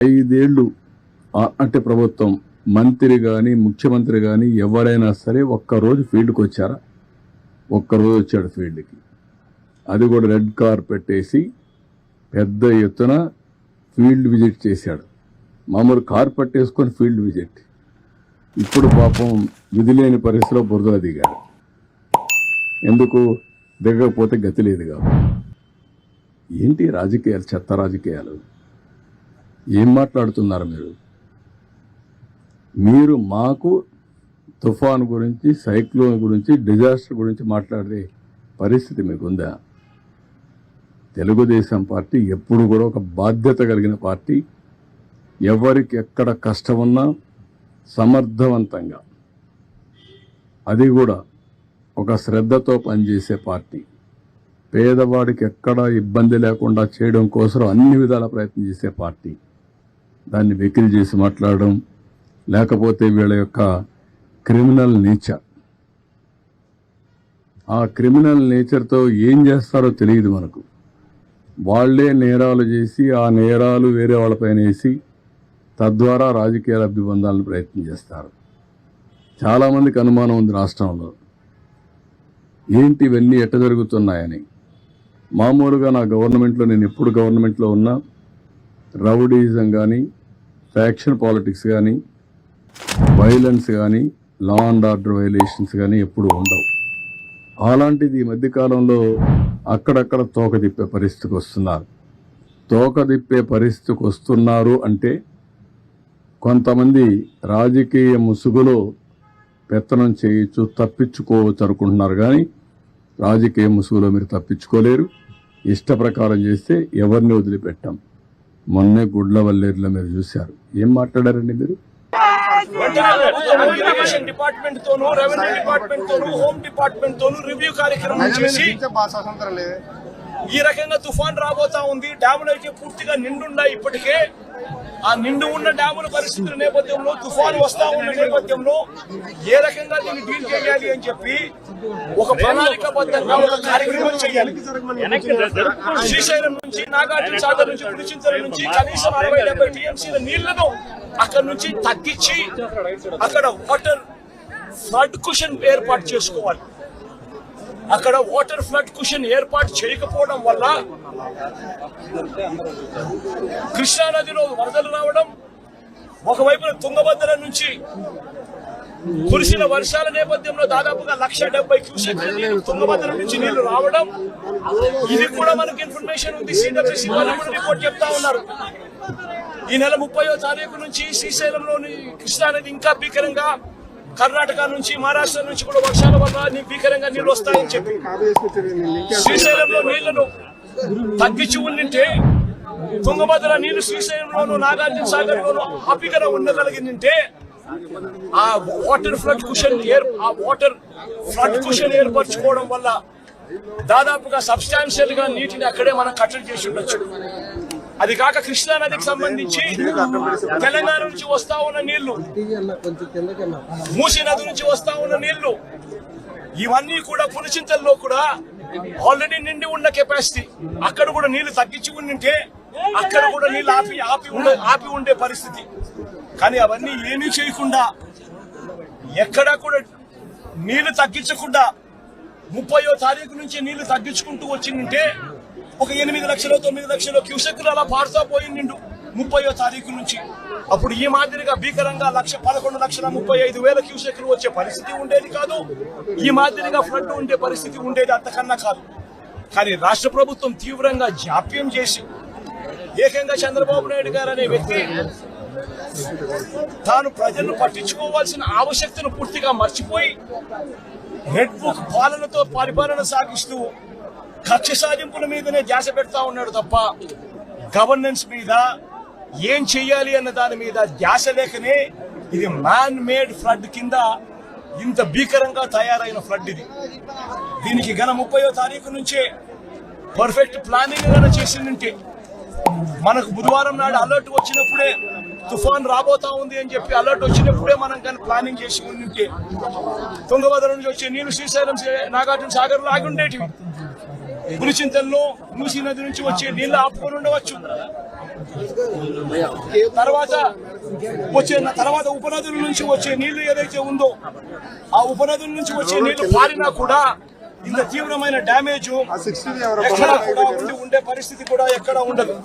5 ఏళ్ళు అంటే ప్రభుత్వం మంత్రి కానీ ముఖ్యమంత్రి కానీ ఎవరైనా సరే ఒక్కరోజు ఫీల్డ్కి వచ్చారా? ఒక్కరోజు వచ్చాడు ఫీల్డ్కి, అది కూడా రెడ్ కార్పెట్ వేసి పెద్ద ఎత్తున ఫీల్డ్ విజిట్ చేశాడు. మామూలు కార్పెట్ వేసుకొని ఫీల్డ్ విజిట్. ఇప్పుడు పాపం విధి లేని పరిస్థితిలో బురదలో దిగాడు. ఎందుకు దిగకపోతే గతి లేదు కాబట్టి. ఏంటి రాజకీయాలు, చెత్త రాజకీయాలు? ఏం మాట్లాడుతున్నారు మీరు? మాకు తుఫాన్ గురించి, సైక్లోన్ గురించి, డిజాస్టర్ గురించి మాట్లాడే పరిస్థితి మీకుందా? తెలుగుదేశం పార్టీ ఎప్పుడు కూడా ఒక బాధ్యత కలిగిన పార్టీ. ఎవరికి ఎక్కడ కష్టమున్నా సమర్థవంతంగా, అది కూడా ఒక శ్రద్ధతో పనిచేసే పార్టీ. పేదవాడికి ఎక్కడా ఇబ్బంది లేకుండా చేయడం కోసం అన్ని విధాల ప్రయత్నం చేసే పార్టీ. దాన్ని వెకిలి చేసి మాట్లాడడం, లేకపోతే వీళ్ళ యొక్క క్రిమినల్ నేచర్, ఆ క్రిమినల్ నేచర్తో ఏం చేస్తారో తెలియదు మనకు. వాళ్లే నేరాలు చేసి ఆ నేరాలు వేరే వాళ్ళపైన వేసి తద్వారా రాజకీయ లబ్ధి పొందాలని ప్రయత్నం చేస్తారు. చాలామందికి అనుమానం ఉంది రాష్ట్రంలో, ఏంటి ఇవన్నీ ఎట్ట జరుగుతున్నాయని. మామూలుగా నా గవర్నమెంట్లో, నేను ఎప్పుడు గవర్నమెంట్లో ఉన్నా, రౌడీజం కానీ, ఫ్యాక్షన్ పాలిటిక్స్ కానీ, వైలెన్స్ కానీ, లా అండ్ ఆర్డర్ వైలేషన్స్ కానీ ఎప్పుడు ఉండవు. అలాంటిది ఈ మధ్యకాలంలో అక్కడక్కడ తోక తిప్పే పరిస్థితికి వస్తున్నారు. తోక తిప్పే పరిస్థితికి వస్తున్నారు అంటే కొంతమంది రాజకీయ ముసుగులో పెత్తనం చేయొచ్చు, తప్పించుకోవచ్చు అనుకుంటున్నారు. కానీ రాజకీయ ముసుగులో మీరు తప్పించుకోలేరు. ఇష్ట ప్రకారం చేస్తే ఎవరిని వదిలిపెట్టాం. మొన్నే గుడ్లవల్లేరులో మీరు చూశారు. ఏం మాట్లాడారండి మీరు? ఇరిగేషన్ డిపార్ట్మెంట్ తోను, రెవెన్యూ డిపార్ట్మెంట్ తోను, హోమ్ డిపార్ట్మెంట్ తోను రివ్యూ కార్యక్రమం చేసి ఈ రకంగా తుఫాన్ రాబోతా ఉంది. డ్యాములు అయితే పూర్తిగా నిండున్నాయి. ఇప్పటికే ఆ నిండు ఉన్న డ్యాముల పరిస్థితుల నేపథ్యంలో, తుఫాను వస్తా ఉన్న నేపథ్యంలో ఏ రకంగా దీన్ని డీల్ చేయాలి అని చెప్పి ఒక ప్రణాళికాబద్ధంగా ఒక కార్యక్రమం చేయాలి. శ్రీశైలం నుంచి, నాగార్జున సాగర్ నుంచి, పులిచింతల నుంచి కనీసం 60-70 టీఎంసీల నీళ్లను అక్కడ నుంచి తగ్గించి అక్కడ వాటర్ ఫ్లడ్ కుషన్ ఏర్పాటు చేసుకోవాలి. అక్కడ వాటర్ ఫ్లడ్ కుషన్ ఏర్పాటు చేయకపోవడం వల్ల కృష్ణానదిలో వరదలు రావడం, ఒకవైపున తుంగభద్ర నుంచి కురిసిన వర్షాల నేపథ్యంలో దాదాపుగా 170 క్యూసెక్ల నీళ్లు తుంగభద్ర నుంచి నీళ్లు రావడం, ఇది కూడా మనకు ఇన్ఫర్మేషన్ ఉంది. సిడబ్ల్యూసీ వాళ్ళు కూడా రిపోర్ట్ చెప్తా ఉన్నారు. ఈ నెల 30వ తారీఖు నుంచి శ్రీశైలంలోని కృష్ణానది ఇంకా భీకరంగా, కర్ణాటక నుంచి, మహారాష్ట్ర నుంచి కూడా వర్షాల వల్ల భీకరంగా నీళ్లు వస్తాయని చెప్పి శ్రీశైలంలో నీళ్లను తగ్గించి ఉండింటే, తుంగభద్ర నీళ్లు శ్రీశైలంలోను, నాగార్జున సాగర్ లోను అపికర ఉండగలిగిందంటే ఆ వాటర్ ఫ్లడ్ కుషన్ ఏర్పరచుకోవడం వల్ల దాదాపుగా సబ్స్టాన్షియల్ గా నీటిని అక్కడే మనం కట్టడి చేసి ఉండొచ్చు. అది కాక కృష్ణా నదికి సంబంధించి తెలంగాణ నుంచి వస్తా ఉన్న నీళ్లు, మూసీ నది నుంచి వస్తా ఉన్న నీళ్లు, ఇవన్నీ కూడా పులిచింతల్లో కూడా ఆల్రెడీ నిండి ఉన్న కెపాసిటీ. అక్కడ కూడా నీళ్లు తగ్గించి ఉండింటే అక్కడ కూడా నీళ్లు ఆపి ఉండే పరిస్థితి. కానీ అవన్నీ ఏమీ చేయకుండా, ఎక్కడా కూడా నీళ్లు తగ్గించకుండా 30వ తారీఖు నుంచి నీళ్లు తగ్గించుకుంటూ వచ్చిందంటే ఒక 8 లక్షలు 9 లక్షల క్యూసెక్లు అలా పారుతా పోయిండు 30వ తారీఖు నుంచి. అప్పుడు ఈ మాదిరిగా భీకరంగా 11,35,000 క్యూసెక్లు వచ్చే పరిస్థితి ఉండేది కాదు. ఈ మాదిరిగా ఫ్లడ్ ఉండే పరిస్థితి ఉండేది అంతకన్నా కాదు. కానీ రాష్ట్ర ప్రభుత్వం తీవ్రంగా జాప్యం చేసి, ఏకంగా చంద్రబాబు నాయుడు గారు అనే వ్యక్తి తాను ప్రజలను పట్టించుకోవాల్సిన ఆవశ్యకతను పూర్తిగా మర్చిపోయి రెడ్ బుక్ పాలనతో పరిపాలన సాగిస్తూ కక్ష సాధింపుల మీదనే ధ్యాస పెడతా ఉన్నాడు తప్ప గవర్నెన్స్ మీద, ఏం చెయ్యాలి అన్న దాని మీద ధ్యాస లేకనే ఇది మ్యాన్ మేడ్ ఫ్లడ్ కింద ఇంత భీకరంగా తయారైన ఫ్లడ్ ఇది. దీనికి గన 30వ తారీఖు నుంచే పర్ఫెక్ట్ ప్లానింగ్ గానే చేసిందంటే, మనకు బుధవారం నాడు అలర్ట్ వచ్చినప్పుడే తుఫాన్ రాబోతా ఉంది అని చెప్పి అలర్ట్ వచ్చినప్పుడే మనం కానీ ప్లానింగ్ చేసి ఉంటే తుంగభద్ర నుంచి వచ్చే నీళ్లు శ్రీశైలం, నాగార్జున సాగర్ లాగి ఉండేటివి. పులిచింతల్లో మూసీ నది నుంచి వచ్చే నీళ్లు ఆపుకొని ఉండవచ్చు. తర్వాత ఉపనదుల నుంచి వచ్చే నీళ్లు ఏదైతే ఉందో ఆ ఉపనదుల నుంచి వచ్చే నీళ్లు పారినా కూడా ఇంత తీవ్రమైన డ్యామేజ్ ఎక్కడ కూడా ఉండే పరిస్థితి కూడా ఎక్కడ ఉండదు.